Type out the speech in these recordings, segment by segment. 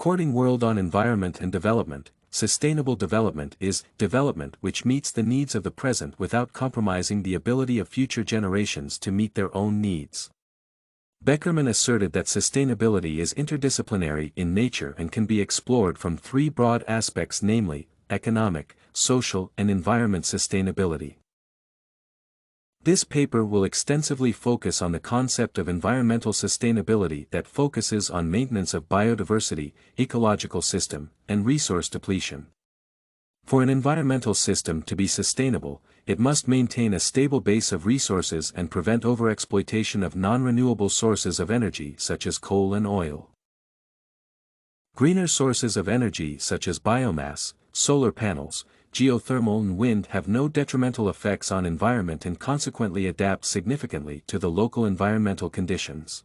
According World on Environment and Development, sustainable development is development which meets the needs of the present without compromising the ability of future generations to meet their own needs. Beckerman asserted that sustainability is interdisciplinary in nature and can be explored from three broad aspects, namely, economic, social, and environment sustainability. This paper will extensively focus on the concept of environmental sustainability that focuses on maintenance of biodiversity, ecological system, and resource depletion. For an environmental system to be sustainable, it must maintain a stable base of resources and prevent overexploitation of non-renewable sources of energy such as coal and oil. Greener sources of energy such as biomass, solar panels, geothermal and wind have no detrimental effects on environment and consequently adapt significantly to the local environmental conditions.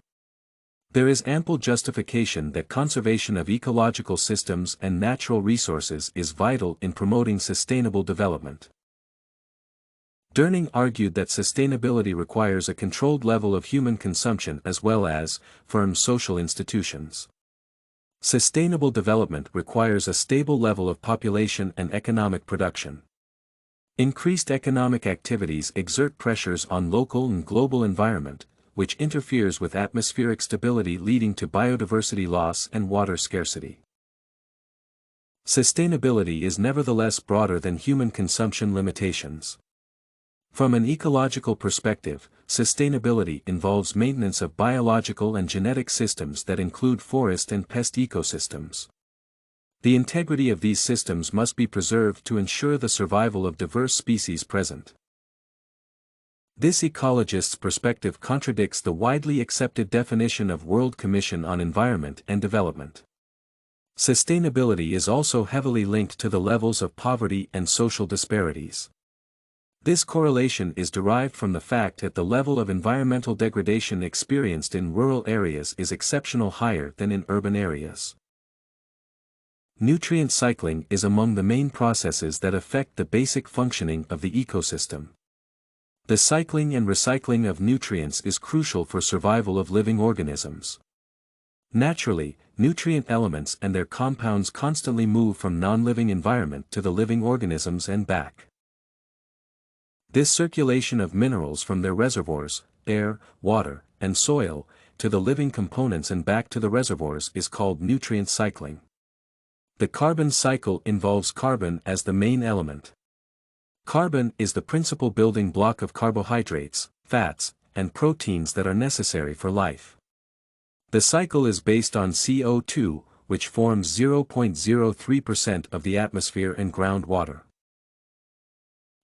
There is ample justification that conservation of ecological systems and natural resources is vital in promoting sustainable development. Durning argued that sustainability requires a controlled level of human consumption as well as firm social institutions. Sustainable development requires a stable level of population and economic production. Increased economic activities exert pressures on local and global environment, which interferes with atmospheric stability leading to biodiversity loss and water scarcity. Sustainability is nevertheless broader than human consumption limitations. From an ecological perspective, sustainability involves maintenance of biological and genetic systems that include forest and pest ecosystems. The integrity of these systems must be preserved to ensure the survival of diverse species present. This ecologist's perspective contradicts the widely accepted definition of World Commission on Environment and Development. Sustainability is also heavily linked to the levels of poverty and social disparities. This correlation is derived from the fact that the level of environmental degradation experienced in rural areas is exceptionally higher than in urban areas. Nutrient cycling is among the main processes that affect the basic functioning of the ecosystem. The cycling and recycling of nutrients is crucial for survival of living organisms. Naturally, nutrient elements and their compounds constantly move from non-living environment to the living organisms and back. This circulation of minerals from their reservoirs, air, water, and soil, to the living components and back to the reservoirs is called nutrient cycling. The carbon cycle involves carbon as the main element. Carbon is the principal building block of carbohydrates, fats, and proteins that are necessary for life. The cycle is based on CO2, which forms 0.03% of the atmosphere and groundwater.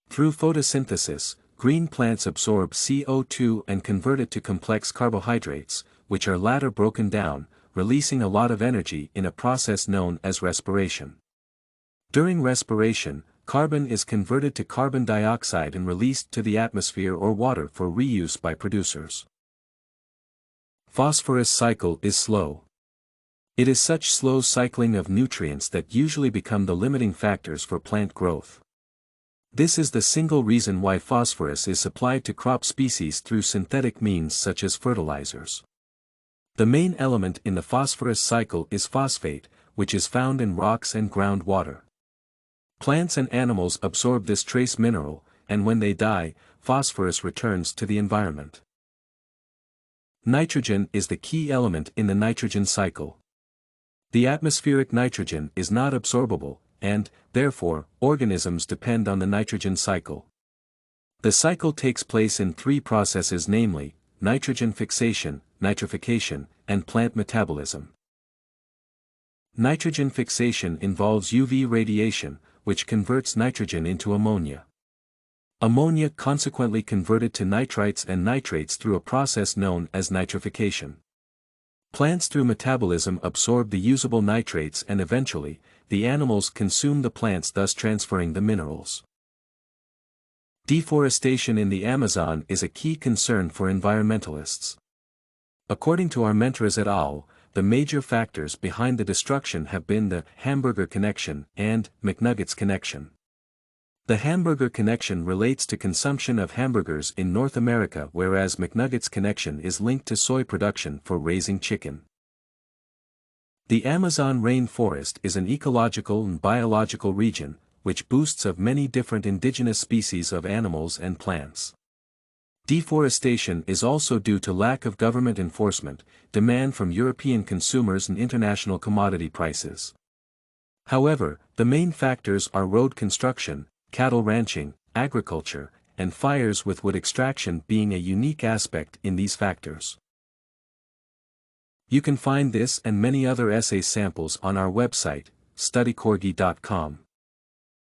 Through photosynthesis, green plants absorb CO2 and convert it to complex carbohydrates, which are later broken down, releasing a lot of energy in a process known as respiration. During respiration, carbon is converted to carbon dioxide and released to the atmosphere or water for reuse by producers. Phosphorus cycle is slow. It is such slow cycling of nutrients that usually become the limiting factors for plant growth. This is the single reason why phosphorus is supplied to crop species through synthetic means such as fertilizers. The main element in the phosphorus cycle is phosphate, which is found in rocks and groundwater. Plants and animals absorb this trace mineral, and when they die, phosphorus returns to the environment. Nitrogen is the key element in the nitrogen cycle. The atmospheric nitrogen is not absorbable, and, therefore, organisms depend on the nitrogen cycle. The cycle takes place in three processes, namely, nitrogen fixation, nitrification, and plant metabolism. Nitrogen fixation involves UV radiation, which converts nitrogen into ammonia. Ammonia consequently converted to nitrites and nitrates through a process known as nitrification. Plants through metabolism absorb the usable nitrates and eventually, the animals consume the plants, thus transferring the minerals. Deforestation in the Amazon is a key concern for environmentalists. According to Amartya et al., the major factors behind the destruction have been the hamburger connection and McNuggets connection. The hamburger connection relates to consumption of hamburgers in North America, whereas McNuggets connection is linked to soy production for raising chicken. The Amazon rainforest is an ecological and biological region, which boasts of many different indigenous species of animals and plants. Deforestation is also due to lack of government enforcement, demand from European consumers and international commodity prices. However, the main factors are road construction, cattle ranching, agriculture, and fires, with wood extraction being a unique aspect in these factors. You can find this and many other essay samples on our website, studycorgi.com.